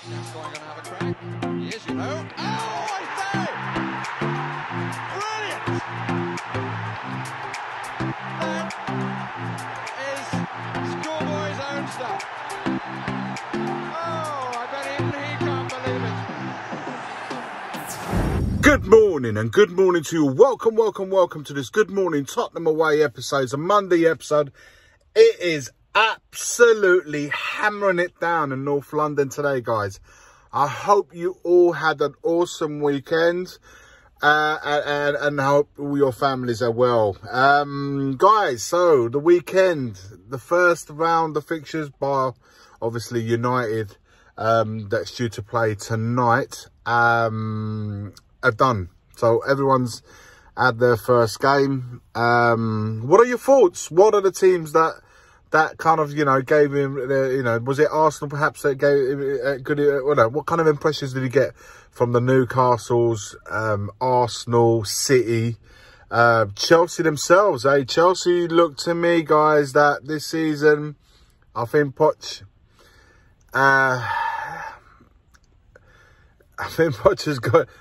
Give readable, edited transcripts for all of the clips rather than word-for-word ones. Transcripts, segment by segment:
Just going to have a crack. Yes, you know. Oh, I say! Brilliant! That is schoolboy's own stuff. Oh, I bet even he can't believe it. Good morning and good morning to you. Welcome to this Good Morning Tottenham Away episode. It's a Monday episode. It is absolutely hammering it down in North London today, guys. I hope you all had an awesome weekend and hope all your families are well. Guys, so the weekend, the first round of fixtures by obviously United that's due to play tonight are done. So everyone's had their first game. What are your thoughts? What are the teams that kind of, gave him, was it Arsenal perhaps that gave him good, what kind of impressions did he get from the Newcastles, Arsenal, City, Chelsea themselves? Chelsea looked to me, guys, that this season, I think Poch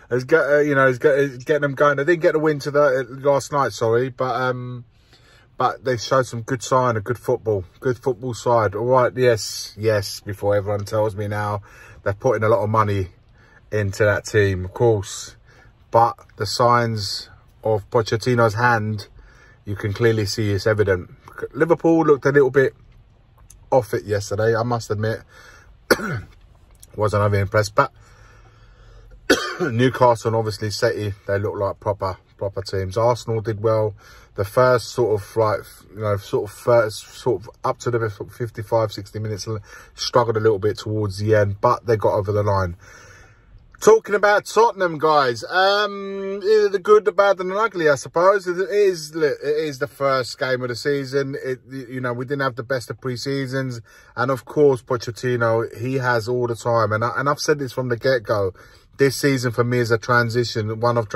has getting them going. They didn't get the win last night, sorry, but they showed some good sign of good football side. All right, yes, before everyone tells me now, they're putting a lot of money into that team, of course. But the signs of Pochettino's hand, you can clearly see it's evident. Liverpool looked a little bit off it yesterday, I must admit. Wasn't overly impressed, but Newcastle and obviously City, they look like proper teams. Arsenal did well. The first sort of up to the 55, 60 minutes, struggled a little bit towards the end, but they got over the line. Talking about Tottenham, guys, the good, the bad and the ugly, I suppose. It is the first game of the season. We didn't have the best of pre-seasons, and of course Pochettino, he has all the time, and I've said this from the get-go. This season for me is a transition, one of,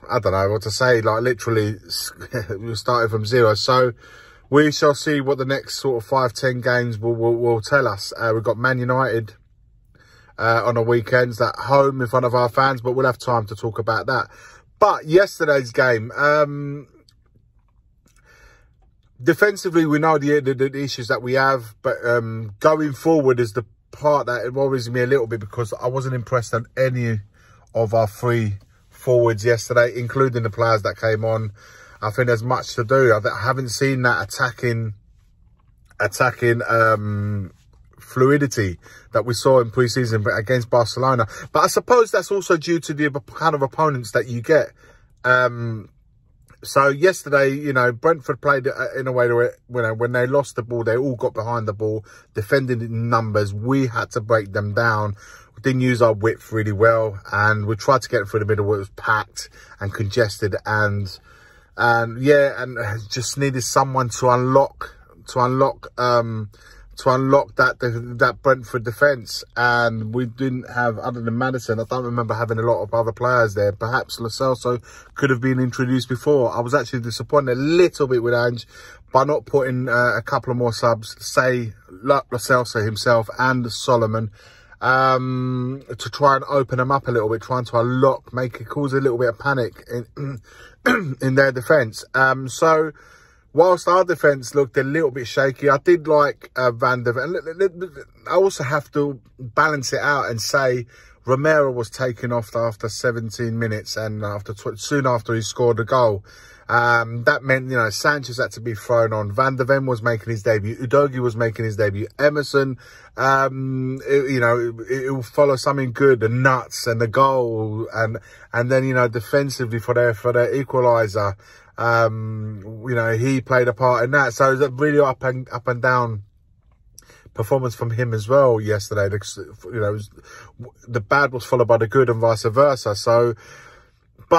I don't know what to say, like literally we started from zero. So we shall see what the next sort of 5-10 games will tell us. We've got Man United on the weekends at home in front of our fans, but we'll have time to talk about that. But yesterday's game, defensively, we know the issues that we have, but going forward is the part that it worries me a little bit, because I wasn't impressed on any of our three forwards yesterday, including the players that came on. I think there's much to do. I haven't seen that attacking fluidity that we saw in pre-season against Barcelona. But I suppose that's also due to the kind of opponents that you get. So yesterday, Brentford played in a way that, when they lost the ball, they all got behind the ball, defending in numbers. We had to break them down. We didn't use our width really well, and we tried to get through the middle where it was packed and congested, and just needed someone to unlock that Brentford defence, and we didn't have, other than Maddison, I don't remember having a lot of other players there. Perhaps Lo Celso could have been introduced before. I was actually disappointed a little bit with Ange by not putting a couple of more subs, say Lo Celso himself and Solomon, to try and open them up a little bit, trying to unlock, cause a little bit of panic in their defence. So whilst our defence looked a little bit shaky, I did like Van der Ven. I also have to balance it out and say Romero was taken off after 17 minutes and soon after he scored a goal. That meant, Sanchez had to be thrown on. Van der Ven was making his debut. Udogie was making his debut. Emerson, it will follow something good, the nuts and the goal. And then, defensively for their equaliser. He played a part in that. So it was a really up and down performance from him as well yesterday. The bad was followed by the good and vice versa. So,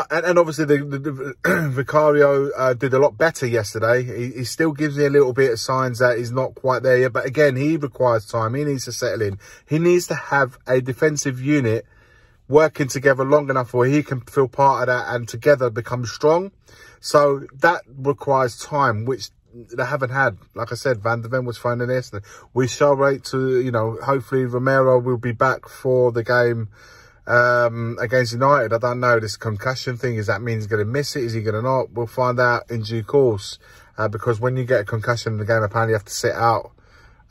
and obviously the Vicario did a lot better yesterday. He still gives me a little bit of signs that he's not quite there yet. But again, he requires time. He needs to settle in. He needs to have a defensive unit working together long enough where he can feel part of that and together become strong. So that requires time, which they haven't had. Like I said, Van de Ven was finding this. We shall wait to, you know, hopefully Romero will be back for the game against United. I don't know, this concussion thing, is that mean he's going to miss it? Is he going to not? We'll find out in due course, because when you get a concussion in the game, apparently you have to sit out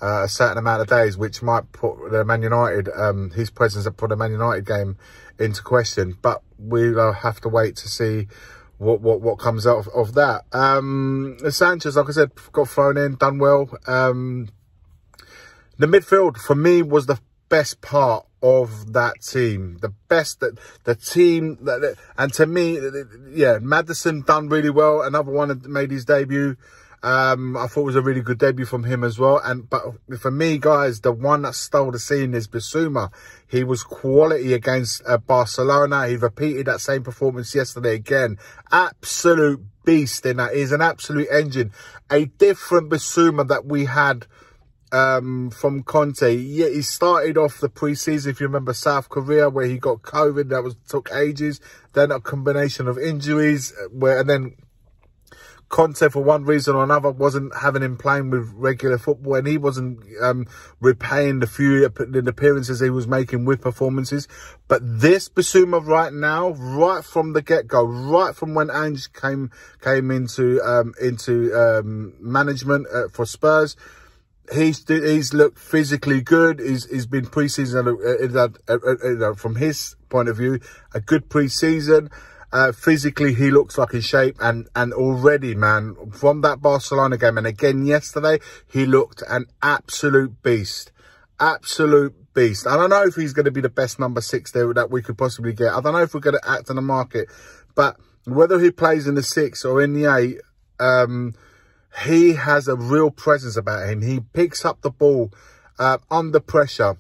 a certain amount of days, which might put the Man United, his presence at the Man United game into question. But we'll have to wait to see what comes out of that. Sanchez, like I said, got thrown in, done well. The midfield for me was the best part of that team, the best that the team that, and to me, yeah, Maddison done really well. Another one that made his debut. I thought it was a really good debut from him as well. But for me, guys, the one that stole the scene is Bissouma. He was quality against Barcelona. He repeated that same performance yesterday again. Absolute beast in that. He's an absolute engine. A different Bissouma that we had from Conte. Yeah, he started off the pre-season, if you remember, South Korea, where he got COVID. That took ages. Then a combination of injuries, and then Conte, for one reason or another, wasn't having him playing with regular football, and he wasn't repaying the few appearances he was making with performances. But this Bissouma right now, right from the get-go, right from when Ange came into management for Spurs, he's looked physically good. He's been pre-season, from his point of view, a good pre-season. Physically, he looks like in shape, and already, man, from that Barcelona game, and again yesterday, he looked an absolute beast. Absolute beast. I don't know if he's going to be the best number 6 there that we could possibly get. I don't know if we're going to act on the market, but whether he plays in the 6 or in the 8, he has a real presence about him. He picks up the ball under pressure.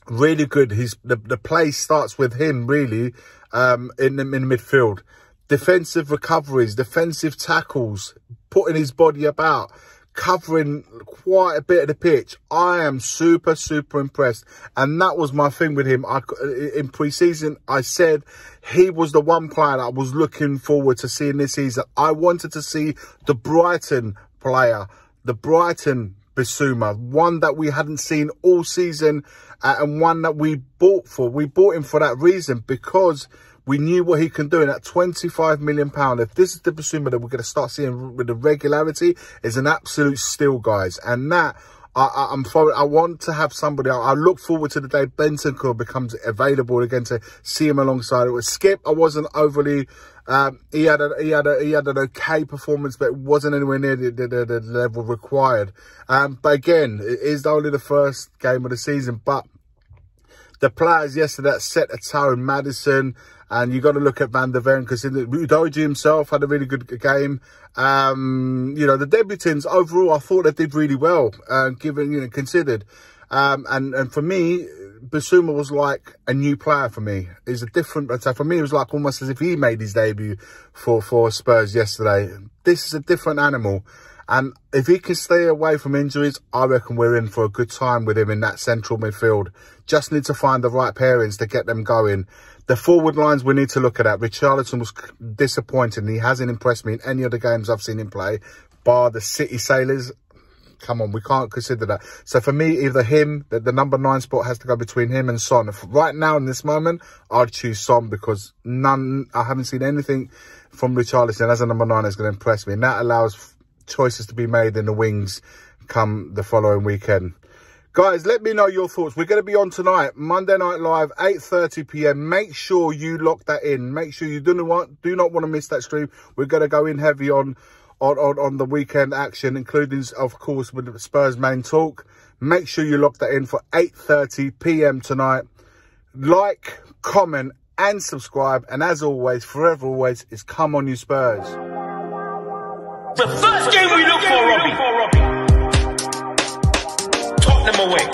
Really good. The play starts with him, really, in the midfield. Defensive recoveries, defensive tackles, putting his body about, covering quite a bit of the pitch. I am super, super impressed. And that was my thing with him. In pre-season, I said he was the one player that I was looking forward to seeing this season. I wanted to see the Brighton player, the Brighton Bissouma, one that we hadn't seen all season, and one that we bought for. We bought him for that reason, because we knew what he can do. And at £25 million, if this is the Bissouma that we're going to start seeing with the regularity, is an absolute steal, guys. And that, I want to have somebody. I look forward to the day Bentancur becomes available again, to see him alongside it. With Skip, I wasn't overly. He had an okay performance, but it wasn't anywhere near the level required. But again, it is only the first game of the season. But the players yesterday that set a tone, Maddison, and you got to look at Van de Ven, because Udoji himself had a really good game. You know, the debutants overall, I thought they did really well, given, you know, considered. And for me, Bissouma was like a new player for me. He's a different, so for me, it was like almost as if he made his debut for Spurs yesterday. This is a different animal. And if he can stay away from injuries, I reckon we're in for a good time with him in that central midfield. Just need to find the right pairings to get them going. The forward lines we need to look at that. Richarlison was disappointing. He hasn't impressed me in any of the games I've seen him play, bar the City Sailors. Come on, we can't consider that. So for me, either him, the number 9 spot has to go between him and Son. Right now, in this moment, I'd choose Son, because I haven't seen anything from Richarlison as a number 9 that's going to impress me. And that allows choices to be made in the wings come the following weekend. Guys, let me know your thoughts. We're going to be on tonight, Monday Night Live, 8:30 p.m. Make sure you lock that in. Make sure you do not want to miss that stream. We're going to go in heavy on the weekend action, including, of course, with the Spurs main talk. Make sure you lock that in for 8:30 p.m. tonight. Like, comment, and subscribe. And as always, forever always, is come on you Spurs. The first game we look for, Robbie. Tottenham away.